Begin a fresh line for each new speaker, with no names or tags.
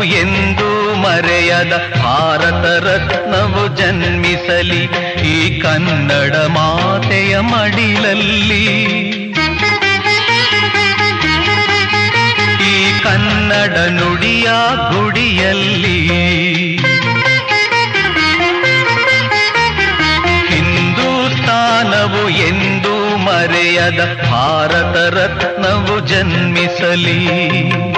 ಎಂದು ಮರೆಯದ ಭಾರತ ರತ್ನವು ಜನ್ಮಿಸಲಿ ಈ ಕನ್ನಡ ಮಾತೆಯ ಮಡಿಲಲ್ಲಿ. ಈ ಕನ್ನಡ ನುಡಿಯ ಗುಡಿಯಲ್ಲಿ ಹಿಂದೂಸ್ತಾನವು ಎಂದು ಮರೆಯದ ಭಾರತ ರತ್ನವು ಜನ್ಮಿಸಲಿ.